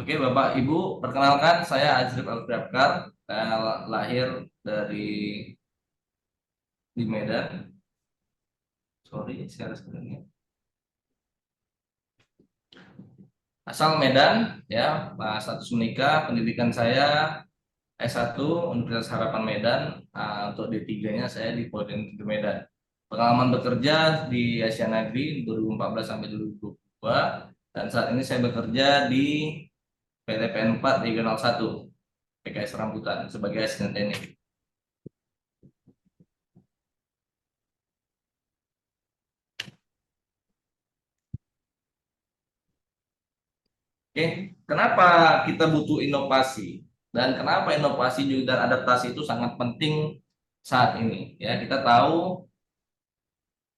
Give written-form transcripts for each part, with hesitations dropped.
Oke, Bapak Ibu, perkenalkan saya Azrif Alfiakar. Saya lahir dari di Medan. Sorry, saya harus bilangnya. Asal Medan, ya, status menikah, pendidikan saya S1 Universitas Harapan Medan. Untuk D3-nya saya di Politeknik Medan. Pengalaman bekerja di Asiana Agri 2014 sampai 2022, dan saat ini saya bekerja di PTPN 4 Regional 1 PKS Rambutan sebagai asisten teknik. Oke, kenapa kita butuh inovasi dan kenapa inovasi juga dan adaptasi itu sangat penting saat ini? Ya, kita tahu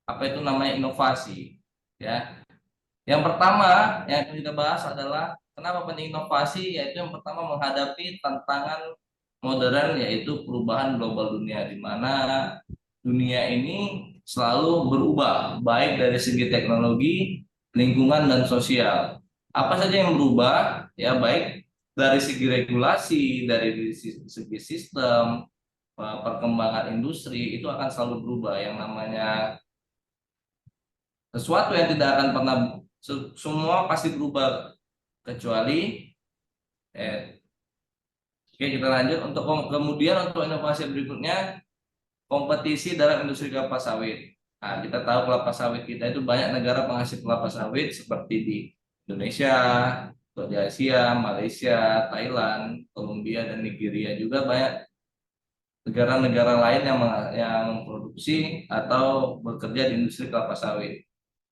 apa itu namanya inovasi. Ya, yang pertama yang akan kita bahas adalah kenapa penting inovasi, yaitu yang pertama menghadapi tantangan modern, yaitu perubahan global dunia, di mana dunia ini selalu berubah, baik dari segi teknologi, lingkungan, dan sosial. Apa saja yang berubah, ya baik dari segi regulasi, dari segi sistem, perkembangan industri, itu akan selalu berubah. Yang namanya sesuatu yang tidak akan pernah, semua pasti berubah, kecuali eh, oke, kita lanjut untuk kemudian untuk inovasi berikutnya, kompetisi dalam industri kelapa sawit. Nah, kita tahu kelapa sawit kita itu banyak negara penghasil kelapa sawit seperti di Indonesia, atau di Asia, Malaysia, Thailand, Kolombia, dan Nigeria. Juga banyak negara-negara lain yang memproduksi atau bekerja di industri kelapa sawit.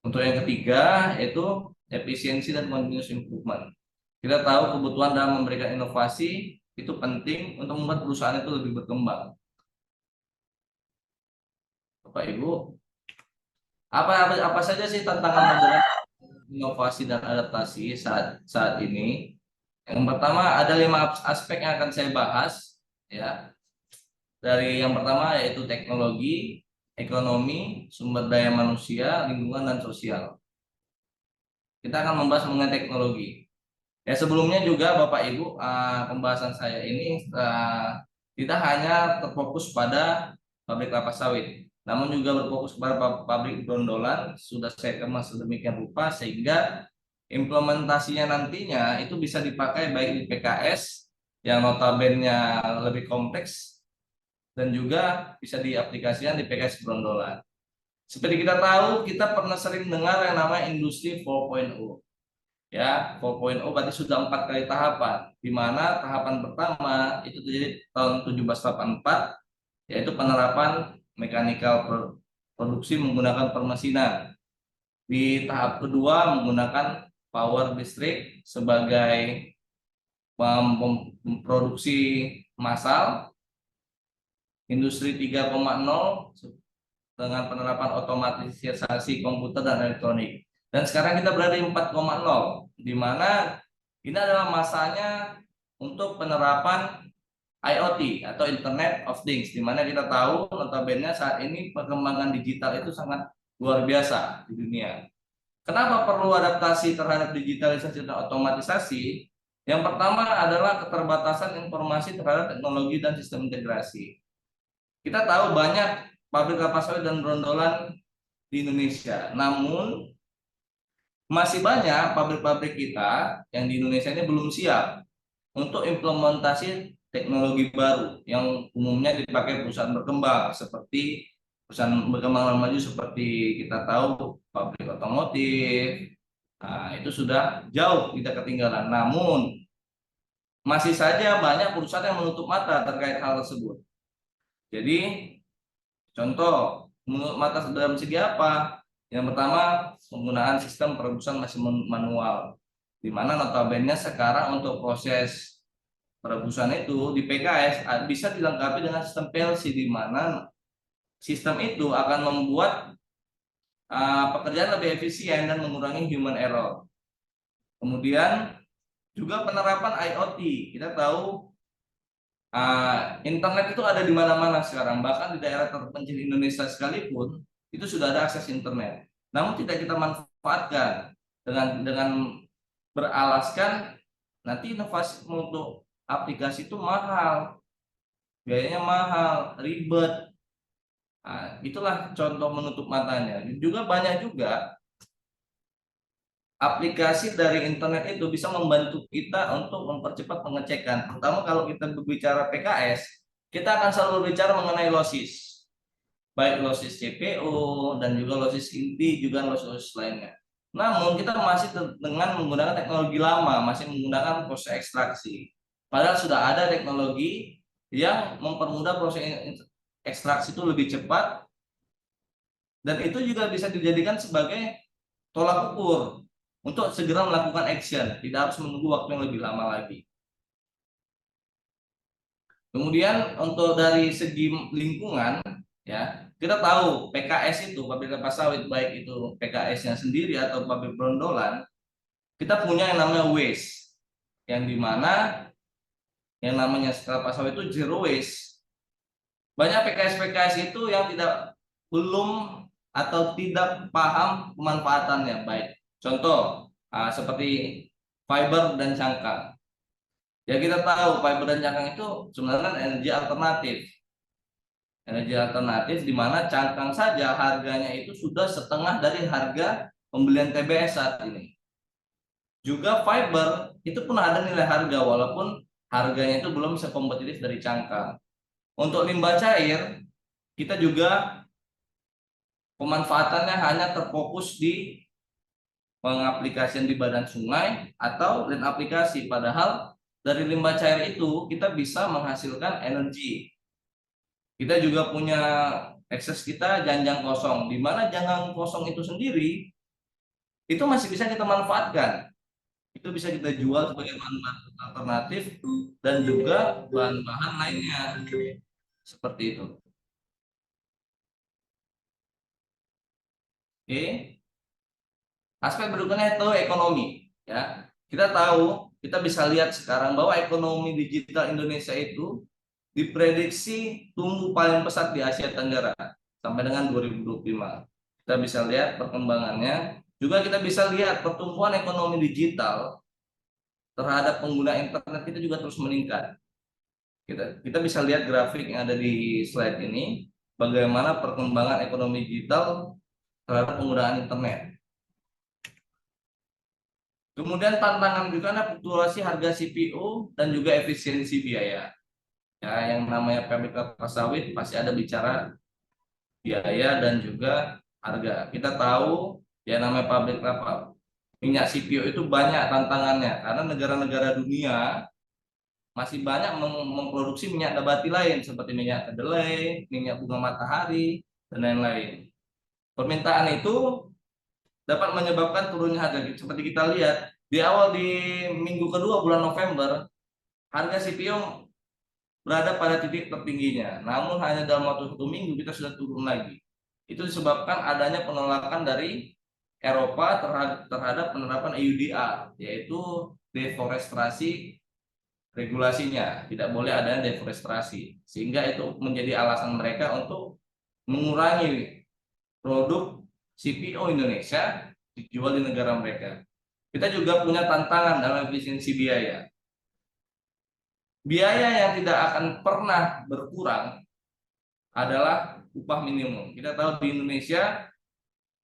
Untuk yang ketiga yaitu efisiensi dan continuous improvement. Kita tahu kebutuhan dalam memberikan inovasi itu penting untuk membuat perusahaan itu lebih berkembang. Bapak Ibu, apa saja sih tantangan modern inovasi dan adaptasi saat saat ini? Yang pertama ada 5 aspek yang akan saya bahas, ya. Dari yang pertama yaitu teknologi, ekonomi, sumber daya manusia, lingkungan, dan sosial. Kita akan membahas mengenai teknologi. Ya, sebelumnya juga Bapak Ibu, pembahasan saya ini tidak hanya terfokus pada pabrik kelapa sawit, namun juga berfokus pada pabrik gondolan. Sudah saya kemas sedemikian rupa sehingga implementasinya nantinya itu bisa dipakai baik di PKS yang notabene lebih kompleks, dan juga bisa diaplikasikan di PKS gondolan. Seperti kita tahu, kita pernah sering dengar yang namanya industri 4.0. Ya, 4.0 berarti sudah 4 kali tahapan, di mana tahapan pertama itu terjadi tahun 1784, yaitu penerapan mechanical produksi menggunakan permesinan. Di tahap kedua menggunakan power listrik sebagai produksi massal. Industri 3.0 dengan penerapan otomatisasi komputer dan elektronik. Dan sekarang kita berada di 4.0, di mana ini adalah masanya untuk penerapan IoT atau Internet of Things, di mana kita tahu notabene saat ini perkembangan digital itu sangat luar biasa di dunia. Kenapa perlu adaptasi terhadap digitalisasi dan otomatisasi? Yang pertama adalah keterbatasan informasi terhadap teknologi dan sistem integrasi. Kita tahu banyak pabrik kelapa sawit dan rondolan di Indonesia, namun masih banyak pabrik-pabrik kita yang di Indonesia ini belum siap untuk implementasi teknologi baru yang umumnya dipakai perusahaan berkembang, seperti perusahaan berkembang dan maju seperti kita tahu pabrik otomotif. Nah, itu sudah jauh kita ketinggalan. Namun masih saja banyak perusahaan yang menutup mata terkait hal tersebut. Jadi contoh, menurut mata dalam segi apa? Yang pertama, penggunaan sistem perebusan masih manual, di mana notabene sekarang untuk proses perebusan itu di PKS bisa dilengkapi dengan sistem PLC, di mana sistem itu akan membuat pekerjaan lebih efisien dan mengurangi human error. Kemudian juga penerapan IoT. Kita tahu internet itu ada di mana-mana sekarang, bahkan di daerah terpencil Indonesia sekalipun itu sudah ada akses internet. Namun tidak kita manfaatkan dengan beralaskan nanti inovasi untuk aplikasi itu mahal, biayanya mahal, ribet. Nah, itulah contoh menutup matanya. Juga banyak juga aplikasi dari internet itu bisa membantu kita untuk mempercepat pengecekan. Terutama kalau kita berbicara PKS, kita akan selalu berbicara mengenai losis, baik losis CPU dan juga losis inti, juga losis lainnya. Namun kita masih dengan menggunakan teknologi lama, masih menggunakan proses ekstraksi. Padahal sudah ada teknologi yang mempermudah proses ekstraksi itu lebih cepat, dan itu juga bisa dijadikan sebagai tolak ukur untuk segera melakukan action, tidak harus menunggu waktu yang lebih lama lagi. Kemudian untuk dari segi lingkungan, ya kita tahu PKS itu, pabrik kelapa sawit, baik itu PKS-nya sendiri atau pabrik brondolan, kita punya yang namanya waste, yang dimana yang namanya kelapa sawit itu zero waste. Banyak PKS-PKS itu yang belum atau tidak paham pemanfaatannya baik. Contoh seperti fiber dan cangkang. Ya kita tahu fiber dan cangkang itu sebenarnya energi alternatif. Energi alternatif di mana cangkang saja harganya itu sudah setengah dari harga pembelian TBS saat ini. Juga fiber itu pun ada nilai harga walaupun harganya itu belum sekompetitif dari cangkang. Untuk limbah cair, kita juga pemanfaatannya hanya terfokus di pengaplikasian di badan sungai atau land aplikasi. Padahal dari limbah cair itu kita bisa menghasilkan energi. Kita juga punya ekses kita janjang kosong, di mana janjang kosong itu sendiri itu masih bisa kita manfaatkan. Itu bisa kita jual sebagai bahan alternatif dan juga bahan-bahan lainnya. Seperti itu. Oke. Aspek berikutnya itu ekonomi, ya. Kita tahu, kita bisa lihat sekarang bahwa ekonomi digital Indonesia itu diprediksi tumbuh paling pesat di Asia Tenggara sampai dengan 2025. Kita bisa lihat perkembangannya. Juga kita bisa lihat pertumbuhan ekonomi digital terhadap pengguna internet kita juga terus meningkat. Kita bisa lihat grafik yang ada di slide ini, bagaimana perkembangan ekonomi digital terhadap penggunaan internet. Kemudian tantangan juga ada fluktuasi harga CPU dan juga efisiensi biaya. Ya, yang namanya pabrik kelapa sawit pasti ada bicara biaya dan juga harga. Kita tahu ya namanya pabrik kelapa minyak CPO itu banyak tantangannya karena negara-negara dunia masih banyak memproduksi minyak nabati lain seperti minyak kedelai, minyak bunga matahari, dan lain-lain. Permintaan itu dapat menyebabkan turunnya harga. Seperti kita lihat di awal di minggu kedua bulan November, harga CPO berada pada titik tertingginya. Namun hanya dalam waktu 1 minggu kita sudah turun lagi. Itu disebabkan adanya penolakan dari Eropa terhadap penerapan EUDR, yaitu deforestasi regulasinya. Tidak boleh adanya deforestasi. Sehingga itu menjadi alasan mereka untuk mengurangi produk CPO Indonesia dijual di negara mereka. Kita juga punya tantangan dalam efisiensi biaya. Biaya yang tidak akan pernah berkurang adalah upah minimum. Kita tahu di Indonesia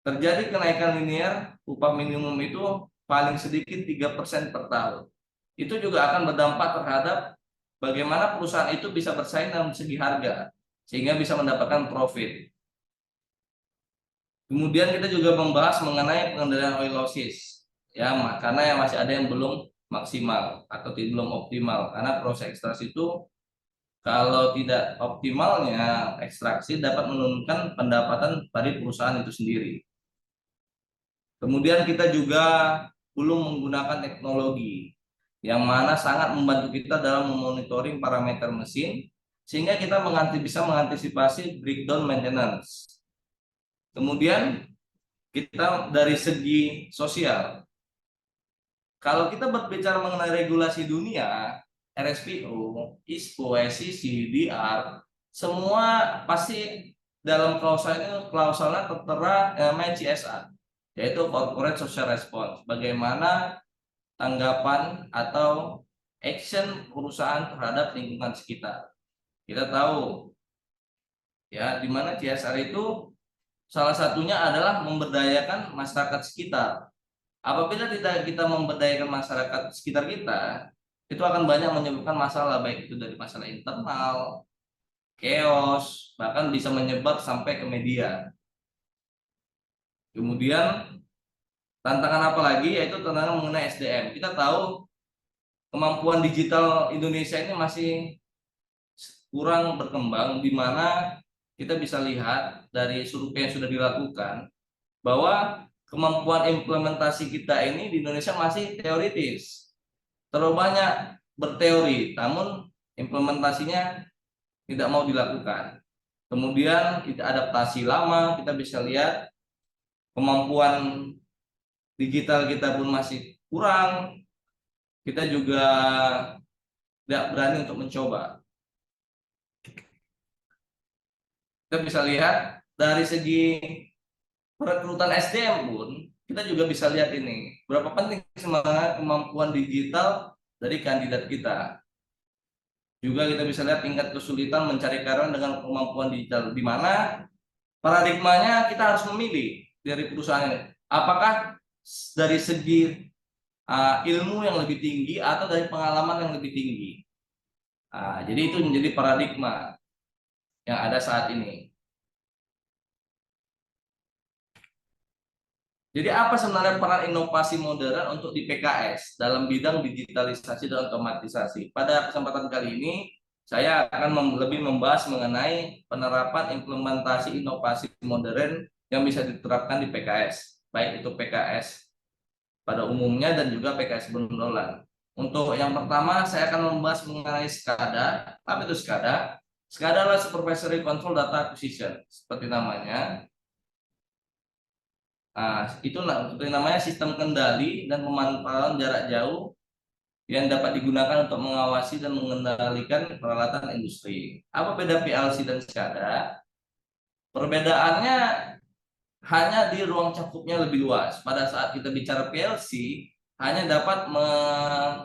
terjadi kenaikan linear upah minimum itu paling sedikit 3% per tahun. Itu juga akan berdampak terhadap bagaimana perusahaan itu bisa bersaing dalam segi harga sehingga bisa mendapatkan profit. Kemudian kita juga membahas mengenai pengendalian oil losses, ya, karena yang masih ada yang belum maksimal atau belum optimal, karena proses ekstraksi itu kalau tidak optimalnya ekstraksi dapat menurunkan pendapatan dari perusahaan itu sendiri. Kemudian kita juga belum menggunakan teknologi yang mana sangat membantu kita dalam memonitoring parameter mesin sehingga kita bisa mengantisipasi breakdown maintenance. Kemudian kita dari segi sosial, kalau kita berbicara mengenai regulasi dunia, RSPO, ISPO, SEC, DR, semua pasti dalam klausalnya tertera namanya CSR, yaitu Corporate Social Response. Bagaimana tanggapan atau action perusahaan terhadap lingkungan sekitar. Kita tahu ya, di mana CSR itu salah satunya adalah memberdayakan masyarakat sekitar. Apabila tidak kita memberdayakan masyarakat sekitar kita, itu akan banyak menyebabkan masalah, baik itu dari masalah internal, chaos, bahkan bisa menyebar sampai ke media. Kemudian tantangan apa lagi, yaitu tantangan mengenai SDM. Kita tahu kemampuan digital Indonesia ini masih kurang berkembang, di mana kita bisa lihat dari survei yang sudah dilakukan bahwa kemampuan implementasi kita ini di Indonesia masih teoritis, terlalu banyak berteori, namun implementasinya tidak mau dilakukan. Kemudian kita adaptasi lama, kita bisa lihat kemampuan digital kita pun masih kurang, kita juga tidak berani untuk mencoba. Kita bisa lihat dari segi perekrutan SDM pun, kita juga bisa lihat ini, berapa penting sebenarnya kemampuan digital dari kandidat kita. Juga kita bisa lihat tingkat kesulitan mencari karyawan dengan kemampuan digital, di mana paradigmanya kita harus memilih dari perusahaan ini. Apakah dari segi ilmu yang lebih tinggi atau dari pengalaman yang lebih tinggi. Jadi itu menjadi paradigma yang ada saat ini. Jadi apa sebenarnya peran inovasi modern untuk di PKS dalam bidang digitalisasi dan otomatisasi? Pada kesempatan kali ini saya akan lebih membahas mengenai penerapan implementasi inovasi modern yang bisa diterapkan di PKS, baik itu PKS pada umumnya dan juga PKS pendolan. Untuk yang pertama saya akan membahas mengenai SCADA. Apa itu SCADA? SCADA adalah Supervisory Control Data Acquisition, seperti namanya. Itu seperti namanya sistem kendali dan pemantauan jarak jauh yang dapat digunakan untuk mengawasi dan mengendalikan peralatan industri. Apa beda PLC dan SCADA? Perbedaannya hanya di ruang cakupnya lebih luas. Pada saat kita bicara PLC, hanya dapat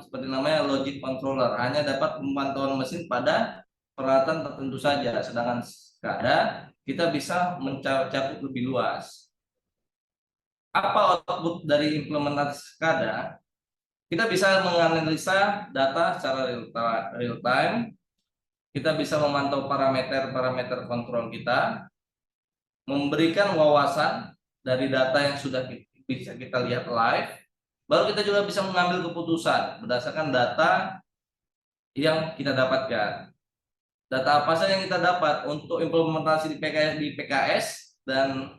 seperti namanya logic controller, hanya dapat pemantauan mesin pada peralatan tertentu saja. Sedangkan SCADA kita bisa mencakup lebih luas. Apa output dari implementasi SCADA? Kita bisa menganalisa data secara real time. Kita bisa memantau parameter kontrol kita, memberikan wawasan dari data yang sudah bisa kita lihat live. Baru kita juga bisa mengambil keputusan berdasarkan data yang kita dapatkan. Data apa saja yang kita dapat untuk implementasi di PKS dan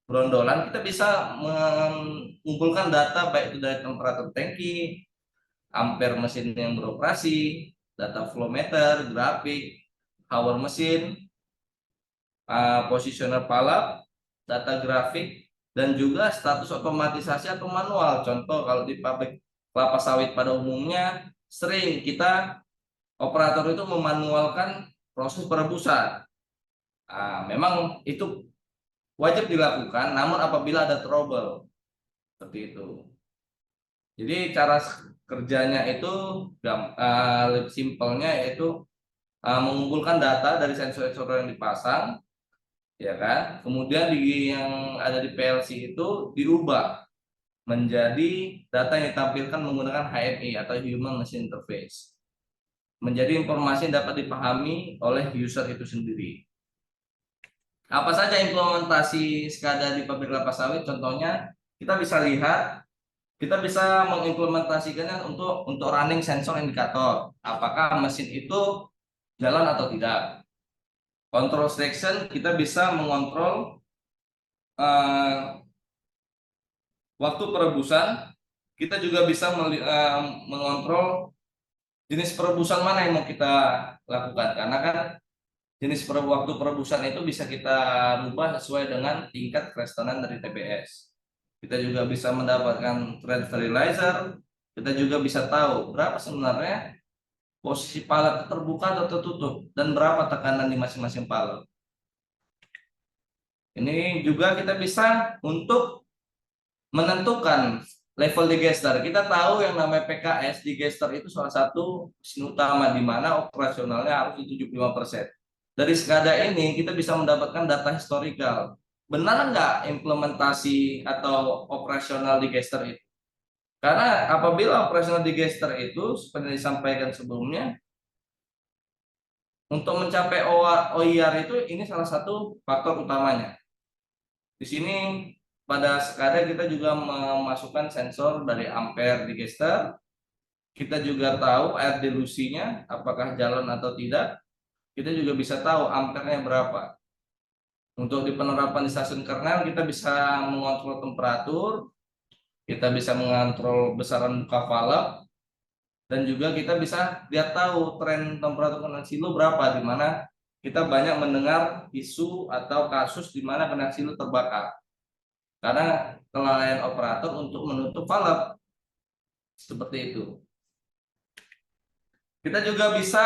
Brondolan, kita bisa mengumpulkan data baik itu dari temperatur tangki, ampere mesin yang beroperasi, data flow meter, grafik, hour mesin, positioner palap, data grafik, dan juga status otomatisasi atau manual. Contoh kalau di pabrik kelapa sawit pada umumnya sering kita operator itu memanualkan proses perebusan. Memang itu wajib dilakukan, namun apabila ada trouble seperti itu. Jadi cara kerjanya itu lebih simpelnya yaitu mengumpulkan data dari sensor-sensor yang dipasang, ya kan. Kemudian yang ada di PLC itu dirubah menjadi data yang ditampilkan menggunakan HMI atau Human Machine Interface, menjadi informasi yang dapat dipahami oleh user itu sendiri. Apa saja implementasi SCADA di pabrik kelapa sawit? Contohnya kita bisa lihat, kita bisa mengimplementasikannya untuk running sensor indikator, apakah mesin itu jalan atau tidak. Control section, kita bisa mengontrol waktu perebusan. Kita juga bisa mengontrol jenis perebusan mana yang mau kita lakukan, karena kan jenis waktu perebusan itu bisa kita rubah sesuai dengan tingkat kerestenan dari TBS. Kita juga bisa mendapatkan thread sterilizer. Kita juga bisa tahu berapa sebenarnya posisi palet terbuka atau tertutup dan berapa tekanan di masing-masing palet. Ini juga kita bisa untuk menentukan level digester. Kita tahu yang namanya PKS digester itu salah satu mesin utama di mana operasionalnya harus di 75%. Dari sekada ini kita bisa mendapatkan data historical. Benar nggak implementasi atau operasional digester itu? Karena apabila operasional digester itu seperti disampaikan sebelumnya, untuk mencapai OIR itu ini salah satu faktor utamanya. Di sini pada sekada kita juga memasukkan sensor dari ampere digester. Kita juga tahu air dilusinya apakah jalan atau tidak. Kita juga bisa tahu ampernya berapa. Untuk di penerapan di stasiun kernel kita bisa mengontrol temperatur, kita bisa mengontrol besaran buka valve, dan juga kita bisa lihat tahu tren temperatur kernel silo berapa, di mana kita banyak mendengar isu atau kasus di mana kernel silo terbakar karena kelalaian operator untuk menutup valve seperti itu. Kita juga bisa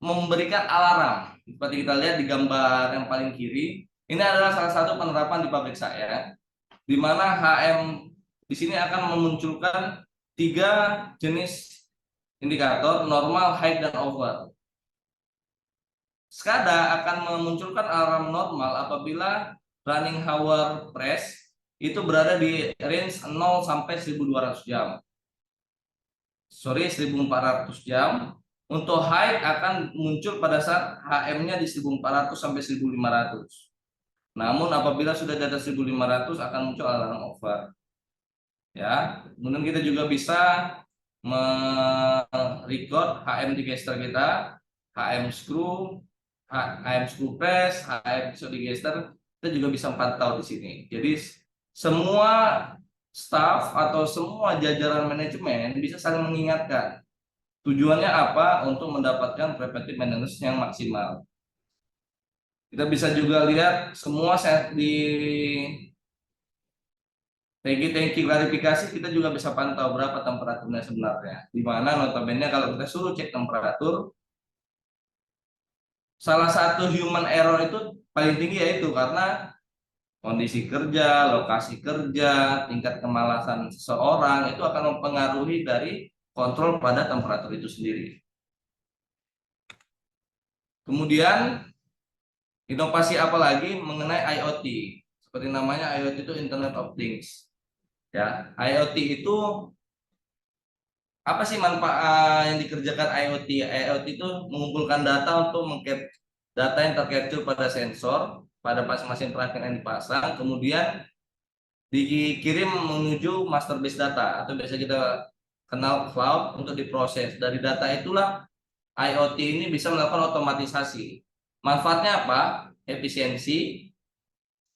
memberikan alarm. Seperti kita lihat di gambar yang paling kiri, ini adalah salah satu penerapan di pabrik saya, di mana HM di sini akan memunculkan 3 jenis indikator: normal, high, dan over. SCADA akan memunculkan alarm normal apabila running hour press itu berada di range 0 sampai 1200 jam. 1400 jam. Untuk high akan muncul pada saat HM-nya di 1400 sampai 1500. Namun apabila sudah di atas 1500 akan muncul alarm over. Ya, kemudian kita juga bisa merecord HM digester kita, HM screw, HM screw press, HM pisau digester, kita juga bisa pantau di sini. Jadi semua staff atau semua jajaran manajemen bisa saling mengingatkan. Tujuannya apa? Untuk mendapatkan preventive maintenance yang maksimal. Kita bisa juga lihat semua set di tangki klarifikasi, kita juga bisa pantau berapa temperaturnya sebenarnya. Di mana notabene kalau kita suruh cek temperatur, salah satu human error itu paling tinggi, yaitu karena kondisi kerja, lokasi kerja, tingkat kemalasan seseorang itu akan mempengaruhi dari kontrol pada temperatur itu sendiri. Kemudian inovasi apa lagi mengenai IoT? Seperti namanya, IoT itu Internet of Things. Ya, IoT itu apa sih manfaat yang dikerjakan IoT? IoT itu mengumpulkan data untuk data yang tercapture pada sensor pada masing-masing perangkat yang dipasang, kemudian dikirim menuju master base data atau biasa kita kenal cloud untuk diproses. Dari data itulah IoT ini bisa melakukan otomatisasi. Manfaatnya apa? Efisiensi,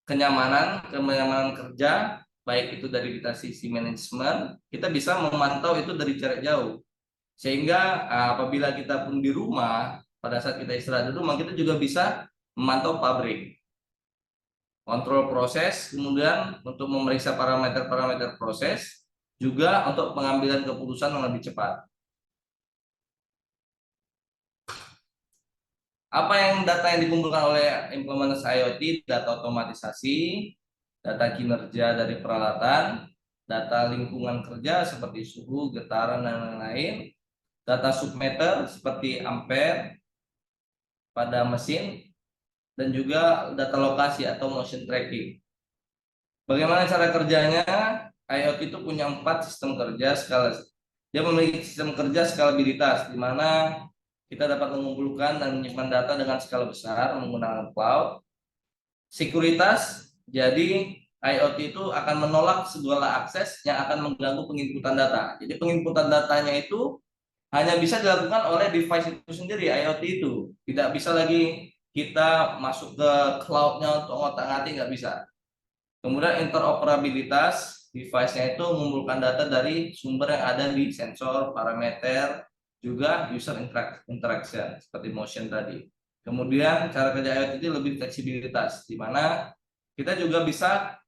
kenyamanan kerja, baik itu dari kita sisi manajemen, kita bisa memantau itu dari jarak jauh. Sehingga apabila kita pun di rumah, pada saat kita istirahat di rumah, kita juga bisa memantau pabrik, kontrol proses, kemudian untuk memeriksa parameter-parameter proses, juga untuk pengambilan keputusan yang lebih cepat. Apa yang data yang dikumpulkan oleh implementasi IoT? Data otomatisasi, data kinerja dari peralatan, data lingkungan kerja seperti suhu, getaran, dan lain-lain, data submeter seperti ampere pada mesin, dan juga data lokasi atau motion tracking. Bagaimana cara kerjanya? IoT itu punya 4 sistem kerja skala. Dia memiliki sistem kerja skalabilitas, di mana kita dapat mengumpulkan dan menyimpan data dengan skala besar menggunakan cloud. Sekuritas, jadi IoT itu akan menolak segala akses yang akan mengganggu penginputan data. Jadi penginputan datanya itu hanya bisa dilakukan oleh device itu sendiri, IoT itu. Tidak bisa lagi kita masuk ke cloud-nya untuk ngotak-ngatik, nggak bisa. Kemudian interoperabilitas, device-nya itu mengumpulkan data dari sumber yang ada di sensor, parameter, juga user interaction seperti motion tadi. Kemudian cara kerja IoT itu lebih fleksibilitas, di mana kita juga bisa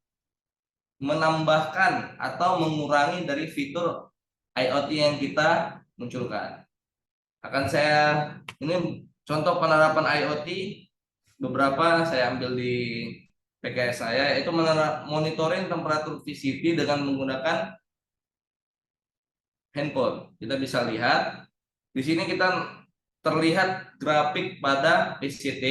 menambahkan atau mengurangi dari fitur IoT yang kita munculkan. Ini contoh penerapan IoT beberapa saya ambil di PKS saya, itu monitoring temperatur VCP dengan menggunakan handphone. Kita bisa lihat di sini kita terlihat grafik pada PCT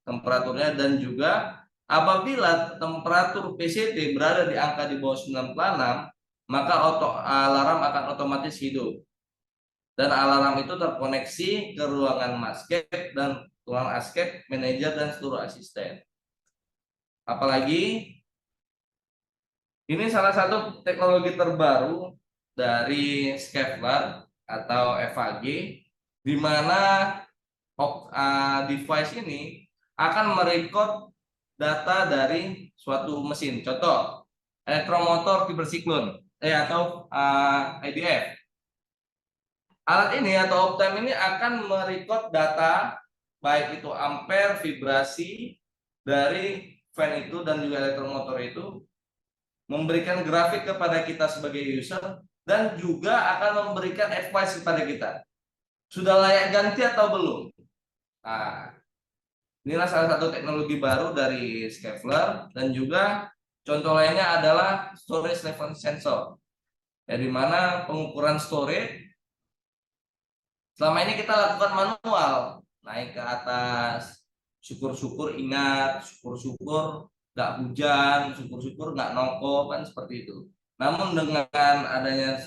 temperaturnya, dan juga apabila temperatur PCT berada di angka di bawah 96, maka alarm akan otomatis hidup. Dan alarm itu terkoneksi ke ruangan maskep dan ruangan askep, manajer, dan seluruh asisten. Apalagi ini salah satu teknologi terbaru dari Scaveler atau FAG, di mana device ini akan merekod data dari suatu mesin. Contoh, elektromotor fibersiklon atau IDF. Alat ini atau Optime ini akan merekod data baik itu ampere, vibrasi dari fan itu dan juga elektromotor itu, memberikan grafik kepada kita sebagai user, dan juga akan memberikan advice kepada kita. Sudah layak ganti atau belum? Nah, inilah salah satu teknologi baru dari Scaveler, dan juga contoh lainnya adalah storage level sensor. Ya, di mana pengukuran storage selama ini kita lakukan manual, naik ke atas, syukur-syukur ingat, syukur-syukur nggak hujan, syukur-syukur nggak nongko, kan seperti itu. Namun dengan adanya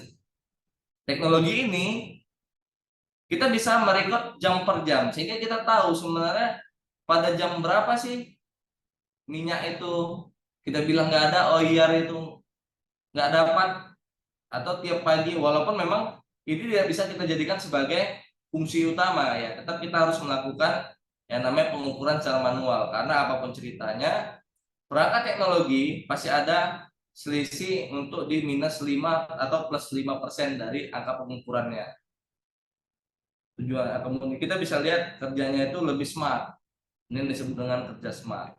teknologi ini, kita bisa merekod jam per jam, sehingga kita tahu sebenarnya pada jam berapa sih minyak itu kita bilang nggak ada, OIR itu nggak dapat, atau tiap pagi, walaupun memang ini tidak bisa kita jadikan sebagai fungsi utama ya, tetap kita harus melakukan yang namanya pengukuran secara manual, karena apapun ceritanya perangkat teknologi pasti ada selisih untuk di minus 5 atau plus 5% dari angka pengukurannya. Tujuan kemudian kita bisa lihat kerjanya itu lebih smart, ini disebut dengan kerja smart.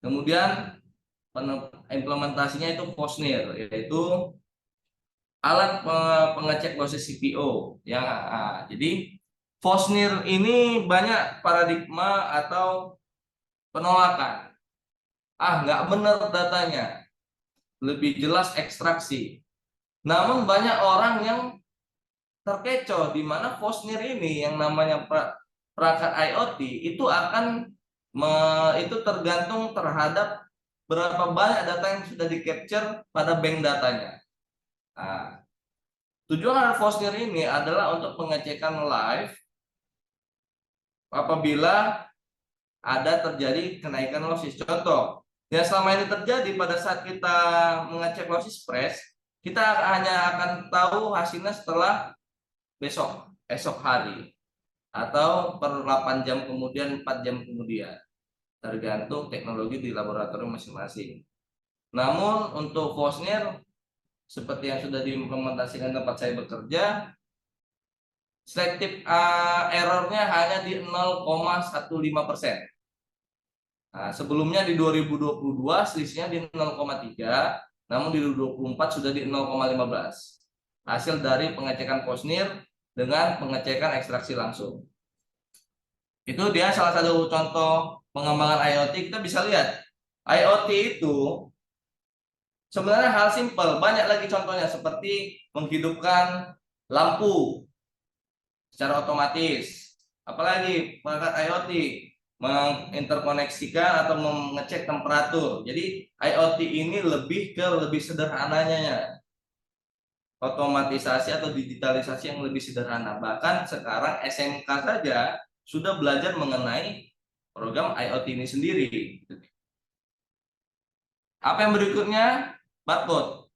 Kemudian implementasinya itu Fosnir, yaitu alat pengecek dosis CPO ya. Jadi Fosnir ini banyak paradigma atau penolakan. Nggak benar datanya, lebih jelas ekstraksi. Namun banyak orang yang terkecoh di mana Fosnir ini yang namanya perangkat IoT itu akan itu tergantung terhadap berapa banyak data yang sudah di capture pada bank datanya. Nah, tujuan Fosnir ini adalah untuk pengecekan live apabila ada terjadi kenaikan losses. Contoh, yang selama ini terjadi pada saat kita mengecek losses press, kita hanya akan tahu hasilnya setelah esok hari, atau per 8 jam kemudian, 4 jam kemudian, tergantung teknologi di laboratorium masing-masing. Namun untuk Fosnir, seperti yang sudah diimplementasikan tempat saya bekerja, selective errornya hanya di 0,15%. Nah, sebelumnya di 2022 selisihnya di 0,3, namun di 2024 sudah di 0,15. Hasil dari pengecekan Fosnir dengan pengecekan ekstraksi langsung. Itu dia salah satu contoh pengembangan IoT. Kita bisa lihat IoT itu sebenarnya hal simpel, banyak lagi contohnya seperti menghidupkan lampu secara otomatis. Apalagi perangkat IoT menginterkoneksikan atau mengecek temperatur. Jadi IoT ini lebih sederhananya, otomatisasi atau digitalisasi yang lebih sederhana. Bahkan sekarang SMK saja sudah belajar mengenai program IoT ini sendiri. Apa yang berikutnya? Barcode.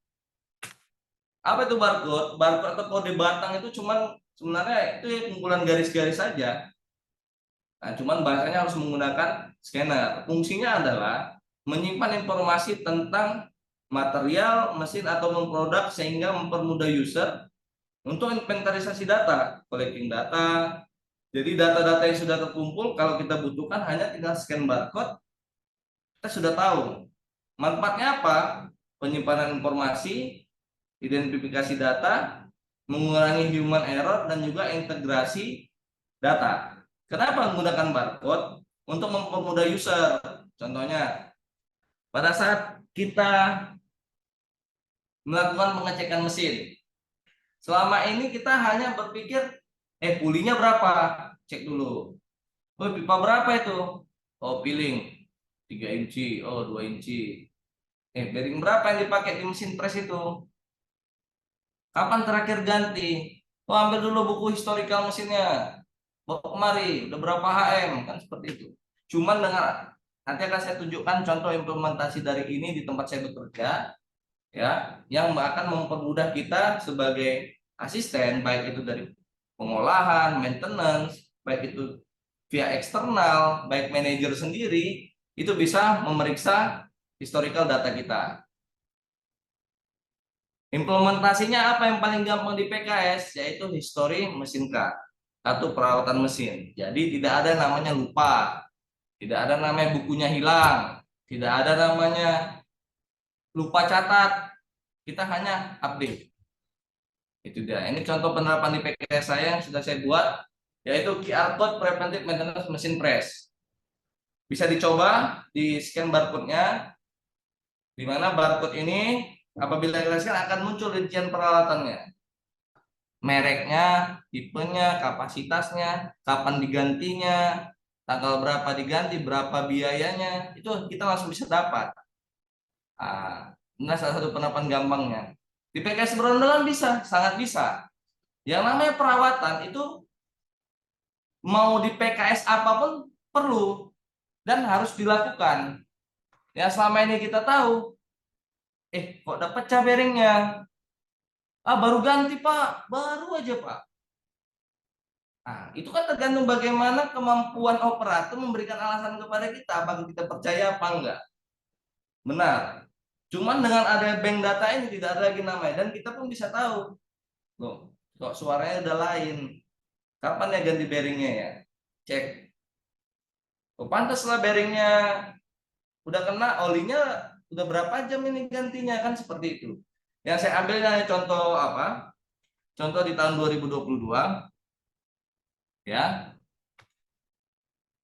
Apa itu barcode? Barcode atau kode batang itu sebenarnya itu kumpulan garis-garis saja. Nah, cuman bahasanya harus menggunakan scanner. Fungsinya adalah menyimpan informasi tentang material, mesin, atau produk, sehingga mempermudah user untuk inventarisasi data, collecting data. Jadi data-data yang sudah terkumpul, kalau kita butuhkan hanya tinggal scan barcode, kita sudah tahu. Manfaatnya apa? Penyimpanan informasi, identifikasi data, mengurangi human error, dan juga integrasi data. Kenapa menggunakan barcode? Untuk mempermudah user. Contohnya, pada saat kita melakukan pengecekan mesin, Selama ini kita hanya berpikir, pulinya berapa? Cek dulu. Oh, pipa berapa itu? Oh, piling 3 inci, oh 2 inci. Bearing berapa yang dipakai di mesin pres itu? Kapan terakhir ganti? Oh, ambil dulu buku historical mesinnya. Bawa kemari, udah berapa HM, kan seperti itu. Cuman dengan nanti akan saya tunjukkan contoh implementasi dari ini di tempat saya bekerja, ya, yang akan mempermudah kita sebagai asisten, baik itu dari pengolahan, maintenance, baik itu via eksternal, baik manajer sendiri, itu bisa memeriksa historical data kita. Implementasinya apa yang paling gampang di PKS, yaitu history mesin car atau perawatan mesin. Jadi tidak ada namanya lupa, tidak ada namanya bukunya hilang, tidak ada namanya lupa catat, kita hanya update. Itu dia. Ini contoh penerapan di PKS saya yang sudah saya buat, yaitu QR code preventive maintenance mesin press. Bisa dicoba di scan barcode-nya, di mana barcode ini apabila kita scan akan muncul rincian peralatannya, mereknya, tipenya, kapasitasnya, kapan digantinya, tanggal berapa diganti, berapa biayanya, itu kita langsung bisa dapat. Nah, salah satu penerapan gampangnya. Di PKS berondolan bisa, sangat bisa. Yang namanya perawatan itu mau di PKS apapun perlu dan harus dilakukan. Ya selama ini kita tahu, kok udah pecah bearingnya? Baru ganti Pak, baru aja Pak. Nah, itu kan tergantung bagaimana kemampuan operator memberikan alasan kepada kita, apakah kita percaya apa enggak. Benar. Cuman dengan ada bank data ini tidak ada lagi namanya dan kita pun bisa tahu. Loh, kok suaranya udah lain. Kapan ya ganti bearingnya ya? Cek. Oh, pantaslah bearingnya udah kena, olinya udah berapa jam ini gantinya, kan seperti itu. Yang saya ambil hanya contoh apa? Contoh di tahun 2022 ya.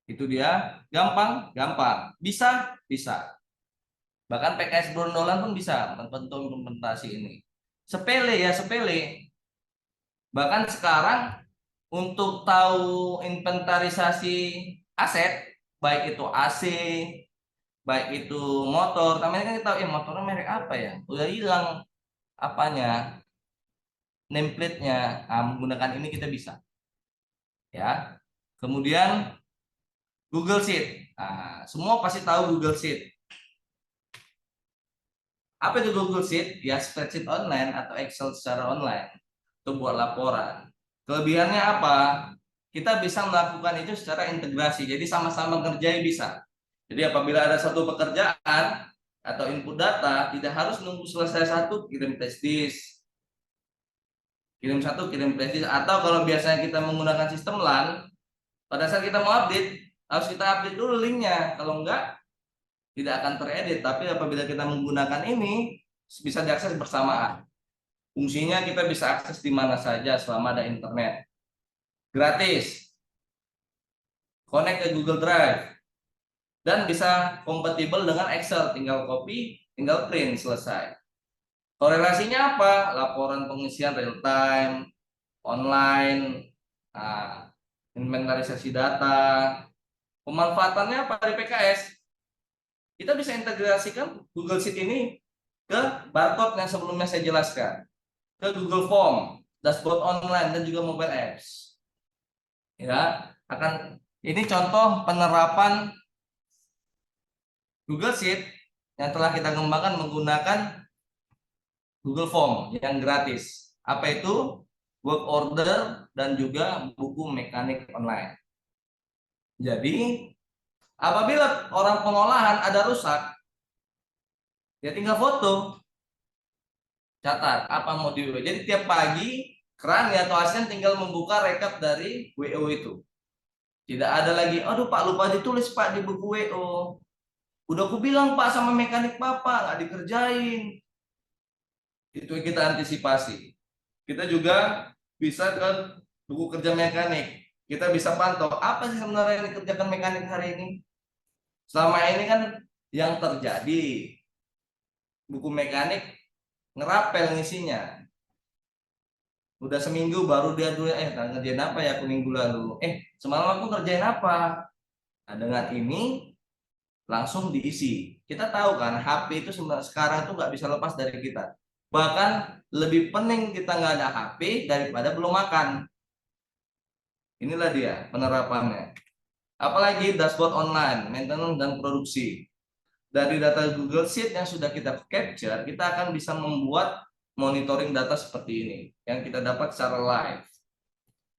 Itu dia, gampang, gampang. Bisa, bisa. Bahkan PKS Brondolan pun bisa membentuk implementasi ini. Sepele ya, sepele. Bahkan sekarang untuk tahu inventarisasi aset, baik itu AC, baik itu motor, namanya kan kita tahu motornya merek apa ya, udah hilang apanya, nameplate-nya. Menggunakan ini kita bisa, ya. Kemudian Google Sheet, semua pasti tahu Google Sheet. Apa itu Google Sheet? Ya spreadsheet online atau Excel secara online. Itu buat laporan. Kelebihannya apa? Kita bisa melakukan itu secara integrasi. Jadi sama-sama ngerjain bisa. Jadi apabila ada satu pekerjaan atau input data, tidak harus nunggu selesai satu, kirim test disk. Kirim satu, kirim test disk. Atau kalau biasanya kita menggunakan sistem LAN, pada saat kita mau update, harus kita update dulu linknya. Kalau enggak, tidak akan teredit. Tapi apabila kita menggunakan ini, bisa diakses bersamaan. Fungsinya kita bisa akses di mana saja selama ada internet. Gratis. Connect ke Google Drive. Dan bisa kompatibel dengan Excel. Tinggal copy, tinggal print, selesai. Korelasinya apa? Laporan pengisian real time, online, inventarisasi data. Pemanfaatannya apa di PKS? Kita bisa integrasikan Google Sheet ini ke barcode yang sebelumnya saya jelaskan, ke Google Form, dashboard online dan juga mobile apps. Ya, ini contoh penerapan Google Sheet yang telah kita kembangkan menggunakan Google Form yang gratis. Apa itu? Work order dan juga buku mekanik online. Jadi, apabila orang pengolahan ada rusak, ya tinggal foto, catat apa mau di WO. Jadi tiap pagi keran ya atau asisten tinggal membuka rekap dari WO itu. Tidak ada lagi, aduh Pak lupa ditulis Pak di buku WO. Udah aku bilang Pak sama mekanik Bapak nggak dikerjain. Itu kita antisipasi. Kita juga bisa ke buku kerja mekanik. Kita bisa pantau apa sih sebenarnya yang dikerjakan mekanik hari ini. Selama ini kan yang terjadi buku mekanik ngerapel ngisinya. Udah seminggu baru dia dulu ngerjain apa ya aku minggu lalu. Semalam aku ngerjain apa? Nah, dengan ini langsung diisi. Kita tahu kan HP itu sekarang tuh nggak bisa lepas dari kita. Bahkan lebih pening kita nggak ada HP daripada belum makan. Inilah dia penerapannya. Apalagi dashboard online, maintenance dan produksi. Dari data Google Sheet yang sudah kita capture, kita akan bisa membuat monitoring data seperti ini yang kita dapat secara live.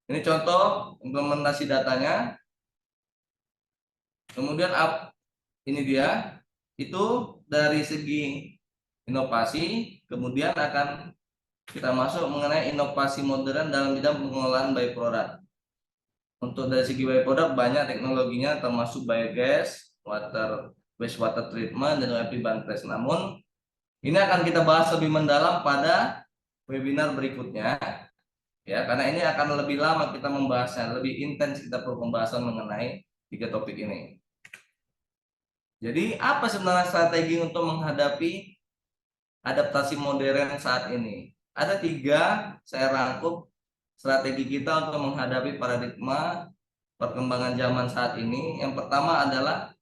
Ini contoh implementasi datanya. Kemudian ini dia, itu dari segi inovasi, kemudian akan kita masuk mengenai inovasi modern dalam bidang pengelolaan byproduct. Untuk dari segi byproduct banyak teknologinya termasuk biogas, wastewater treatment, dan UFP Banpres. Namun ini akan kita bahas lebih mendalam pada webinar berikutnya, ya, karena ini akan lebih lama kita membahasnya, lebih intens kita perlu pembahasan mengenai 3 topik ini. Jadi apa sebenarnya strategi untuk menghadapi adaptasi modern saat ini? Ada 3 saya rangkum strategi kita untuk menghadapi paradigma perkembangan zaman saat ini. Yang pertama adalah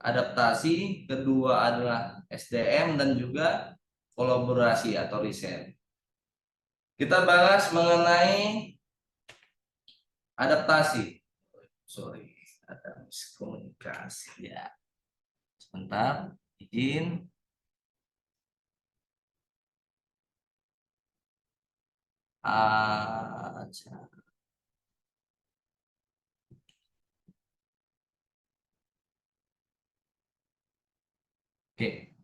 adaptasi, kedua adalah SDM, dan juga kolaborasi atau riset. Kita bahas mengenai adaptasi. Sorry, ada miskomunikasi ya. Sebentar, izin. Aja. Oke.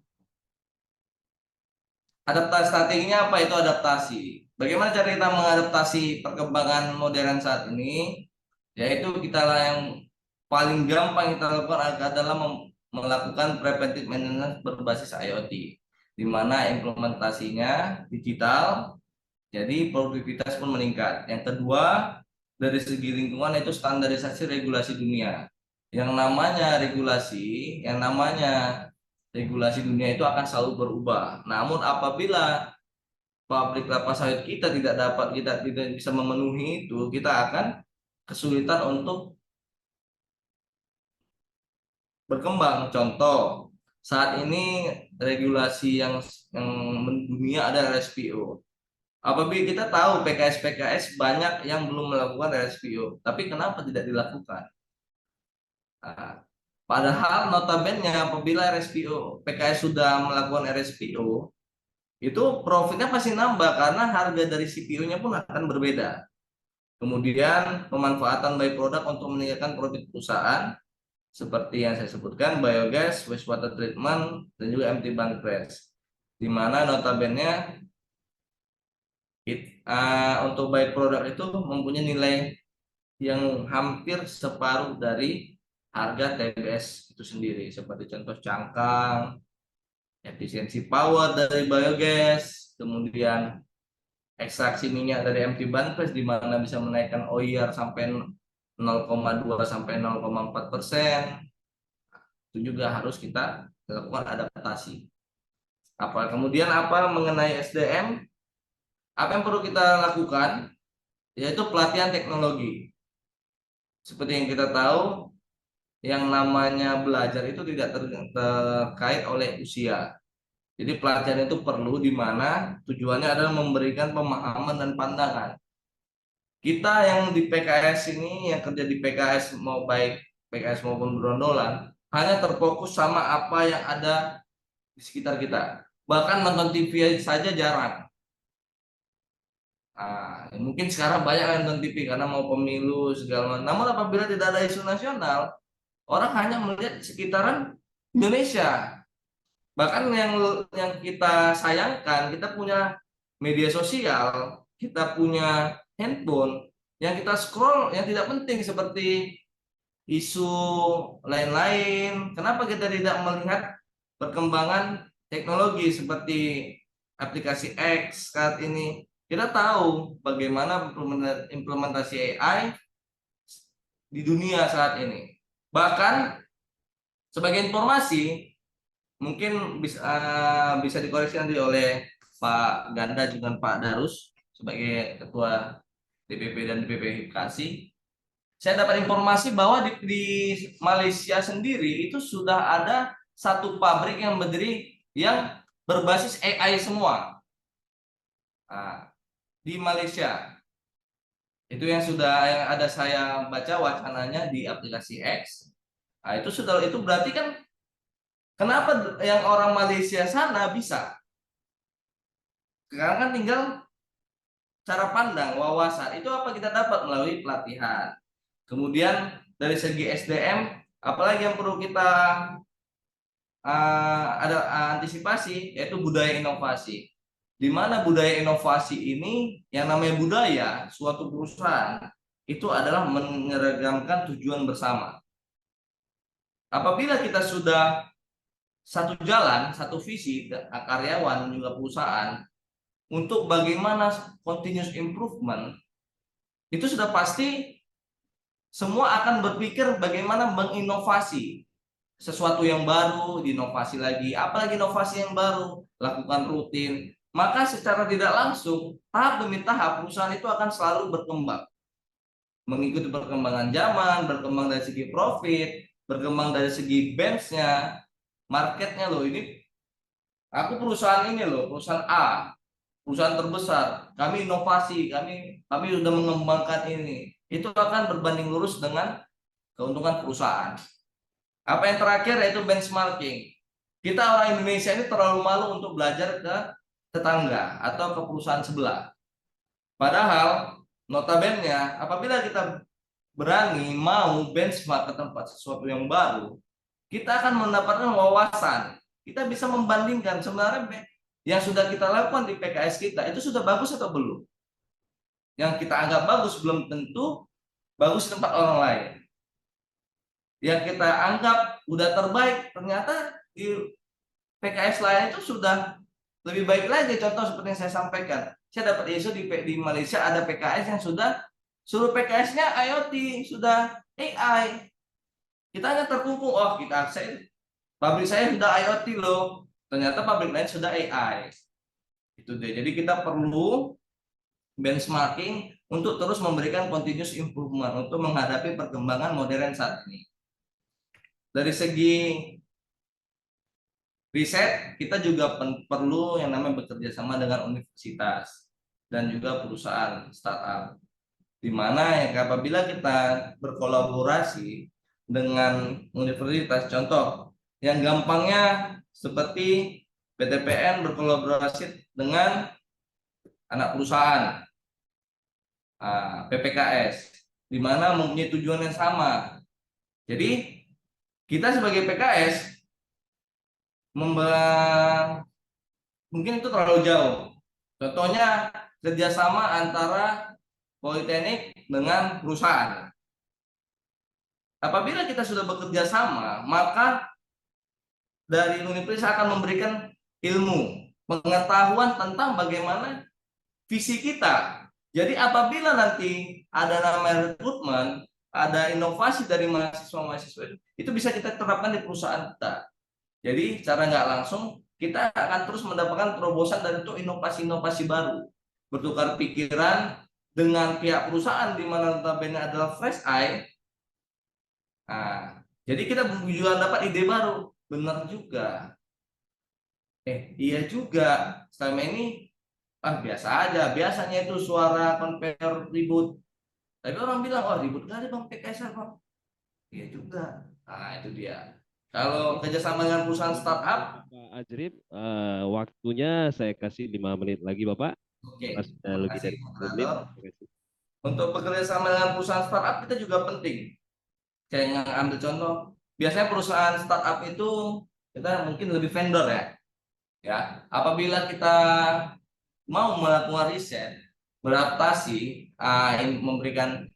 Adaptasi strateginya apa itu adaptasi? Bagaimana cara kita mengadaptasi perkembangan modern saat ini? Yaitu kita yang paling gampang kita lakukan adalah melakukan preventive maintenance berbasis IoT, di mana implementasinya digital, jadi produktivitas pun meningkat. Yang kedua, dari segi lingkungan itu standarisasi regulasi dunia. Yang namanya regulasi dunia itu akan selalu berubah. Namun apabila pabrik kelapa sawit kita tidak bisa memenuhi itu, kita akan kesulitan untuk berkembang. Contoh, saat ini regulasi yang mendunia ada RSPO. Apabila kita tahu PKS banyak yang belum melakukan RSPO, tapi kenapa tidak dilakukan? Nah, padahal notabene apabila PKS sudah melakukan RSPO, itu profitnya pasti nambah karena harga dari CPU-nya pun akan berbeda. Kemudian pemanfaatan byproduct untuk meningkatkan profit perusahaan seperti yang saya sebutkan, biogas, wastewater treatment, dan juga empty Banpres, di mana notabene untuk byproduct itu mempunyai nilai yang hampir separuh dari harga TBS itu sendiri, seperti contoh cangkang, efisiensi power dari biogas, kemudian ekstraksi minyak dari empty Banpres di mana bisa menaikkan OIR sampai 0,2 sampai 0,4%. Itu juga harus kita lakukan adaptasi. Kemudian mengenai SDM? Apa yang perlu kita lakukan? Yaitu pelatihan teknologi. Seperti yang kita tahu, yang namanya belajar itu tidak terkait oleh usia. Jadi pelatihan itu perlu, di mana tujuannya adalah memberikan pemahaman dan pandangan. Kita yang di PKS ini, yang kerja di PKS, mau baik PKS maupun berondolan, hanya terfokus sama apa yang ada di sekitar kita. Bahkan nonton TV saja jarang. Mungkin sekarang banyak yang nonton TV karena mau pemilu segala macam. Namun apabila tidak ada isu nasional, orang hanya melihat sekitaran Indonesia. Bahkan yang kita sayangkan, kita punya media sosial, kita punya handphone, yang kita scroll yang tidak penting seperti isu lain-lain. Kenapa kita tidak melihat perkembangan teknologi seperti aplikasi X saat ini? Kita tahu bagaimana implementasi AI di dunia saat ini. Bahkan sebagai informasi, mungkin bisa dikoreksi nanti oleh Pak Ganda dengan Pak Darus. sebagai ketua DPP dan DPP Hipkasi, saya dapat informasi bahwa di Malaysia sendiri itu sudah ada satu pabrik yang berdiri yang berbasis AI semua. Nah, di Malaysia itu yang ada saya baca wacananya di aplikasi X. Nah, itu berarti kan kenapa yang orang Malaysia sana bisa? Sekarang kan tinggal cara pandang, wawasan. Itu apa kita dapat melalui pelatihan. Kemudian dari segi SDM, apalagi yang perlu kita ada antisipasi, yaitu budaya inovasi. Di mana budaya inovasi ini, yang namanya budaya suatu perusahaan itu adalah menyeragamkan tujuan bersama. Apabila kita sudah satu jalan, satu visi, karyawan juga perusahaan untuk bagaimana continuous improvement, itu sudah pasti semua akan berpikir bagaimana menginovasi sesuatu yang baru, diinovasi lagi, apalagi inovasi yang baru, lakukan rutin. Maka secara tidak langsung, tahap demi tahap perusahaan itu akan selalu berkembang, mengikuti perkembangan zaman, berkembang dari segi profit, berkembang dari segi benchnya, marketnya loh. Ini aku perusahaan ini loh, perusahaan A, perusahaan terbesar, kami inovasi, kami sudah mengembangkan ini. Itu akan berbanding lurus dengan keuntungan perusahaan. Apa yang terakhir yaitu benchmarking. Kita orang Indonesia ini terlalu malu untuk belajar ke tetangga atau ke perusahaan sebelah. Padahal notabene apabila kita berani mau benchmark ke tempat sesuatu yang baru, kita akan mendapatkan wawasan. Kita bisa membandingkan sebenarnya yang sudah kita lakukan di PKS kita itu sudah bagus atau belum. Yang kita anggap bagus belum tentu bagus di tempat orang lain. Yang kita anggap udah terbaik ternyata di PKS lain itu sudah lebih baik lagi. Contoh seperti yang saya sampaikan, saya dapat isu di Malaysia ada PKS yang sudah suruh PKS-nya IoT, sudah AI. Kita hanya terkungkung, oh pabrik saya sudah IoT loh, ternyata pabrik lain sudah AI. Itu deh. Jadi kita perlu benchmarking untuk terus memberikan continuous improvement untuk menghadapi perkembangan modern saat ini. Dari segi riset, kita juga perlu yang namanya bekerja sama dengan universitas dan juga perusahaan startup. Di mana yang apabila kita berkolaborasi dengan universitas, contoh yang gampangnya seperti PTPN berkolaborasi dengan anak perusahaan, PPKS, di mana mempunyai tujuan yang sama. Jadi kita sebagai PKS mungkin itu terlalu jauh. Contohnya kerjasama antara politeknik dengan perusahaan. Apabila kita sudah bekerja sama, maka dari universitas akan memberikan ilmu, pengetahuan tentang bagaimana visi kita. Jadi apabila nanti ada namanya rekrutmen, ada inovasi dari mahasiswa-mahasiswa, itu bisa kita terapkan di perusahaan kita. Jadi secara nggak langsung kita akan terus mendapatkan terobosan dan untuk inovasi-inovasi baru, bertukar pikiran dengan pihak perusahaan di mana notabene adalah fresh eye. Nah, jadi kita juga dapat ide baru. Benar juga. Iya juga. Selama ini biasa aja. Biasanya itu suara conveyor ribut. Tapi orang bilang, oh ribut nggak ada bang PKS bang. Iya juga. Nah itu dia. Kalau kerjasama dengan perusahaan startup, Pak Ajrib, waktunya saya kasih 5 menit lagi Bapak. oke. Sudah Terima lebih kasih dari 10 menit. moderator. Terima kasih. Untuk bekerja sama dengan perusahaan startup kita juga penting. Kayak ambil contoh, biasanya perusahaan startup itu kita mungkin lebih vendor ya. Ya, apabila kita mau melakukan riset, beradaptasi, memberikan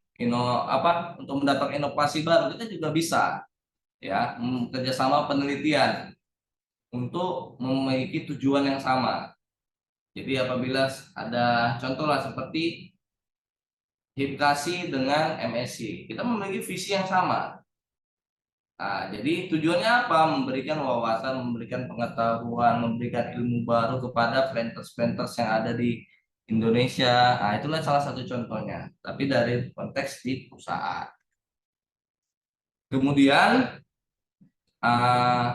untuk mendapatkan inovasi baru, kita juga bisa ya kerjasama penelitian untuk memiliki tujuan yang sama. Jadi apabila ada contoh lah seperti Hipkasi dengan MSC, kita memiliki visi yang sama. Nah, jadi tujuannya apa? Memberikan wawasan, memberikan pengetahuan, memberikan ilmu baru kepada planters-planters yang ada di Indonesia. Nah, itulah salah satu contohnya. Tapi dari konteks di perusahaan. Kemudian eh,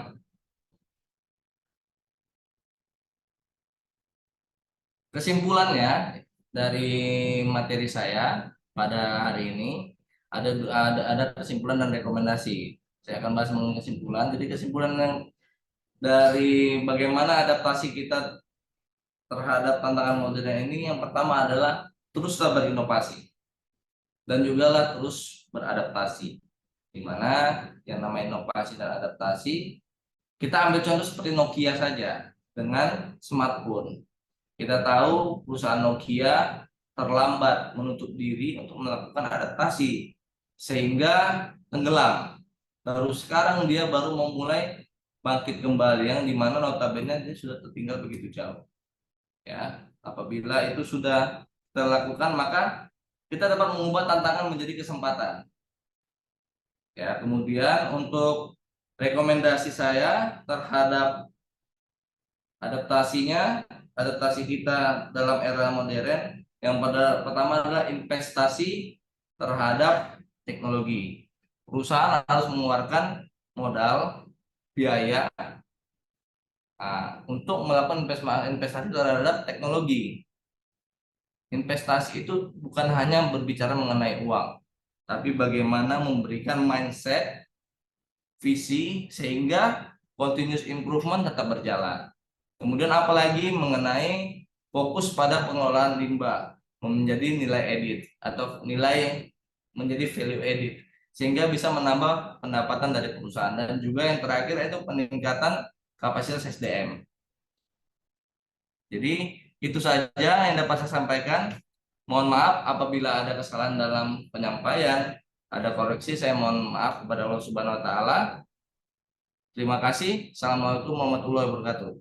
kesimpulannya dari materi saya pada hari ini ada kesimpulan dan rekomendasi. Saya akan bahas mengenai kesimpulan. Jadi kesimpulan yang dari bagaimana adaptasi kita terhadap tantangan modern ini, yang pertama adalah teruslah berinovasi dan juga lah terus beradaptasi. Di mana yang namanya inovasi dan adaptasi, kita ambil contoh seperti Nokia saja dengan smartphone. Kita tahu perusahaan Nokia terlambat menutup diri untuk melakukan adaptasi sehingga tenggelam. Terus sekarang dia baru memulai bangkit kembali, yang dimana notabene dia sudah tertinggal begitu jauh. Ya, apabila itu sudah terlakukan, maka kita dapat mengubah tantangan menjadi kesempatan. Ya, kemudian untuk rekomendasi saya terhadap adaptasi kita dalam era modern, yang pertama adalah investasi terhadap teknologi. Perusahaan harus mengeluarkan modal biaya untuk melakukan investasi terhadap teknologi. Investasi itu bukan hanya berbicara mengenai uang, tapi bagaimana memberikan mindset, visi, sehingga continuous improvement tetap berjalan. Kemudian apalagi mengenai fokus pada pengelolaan limbah menjadi nilai edit atau nilai menjadi value edit, sehingga bisa menambah pendapatan dari perusahaan. Dan juga yang terakhir itu peningkatan kapasitas SDM. Jadi itu saja yang dapat saya sampaikan. Mohon maaf apabila ada kesalahan dalam penyampaian, ada koreksi, saya mohon maaf kepada Allah Subhanahu wa taala. Terima kasih. Assalamualaikum warahmatullahi wabarakatuh.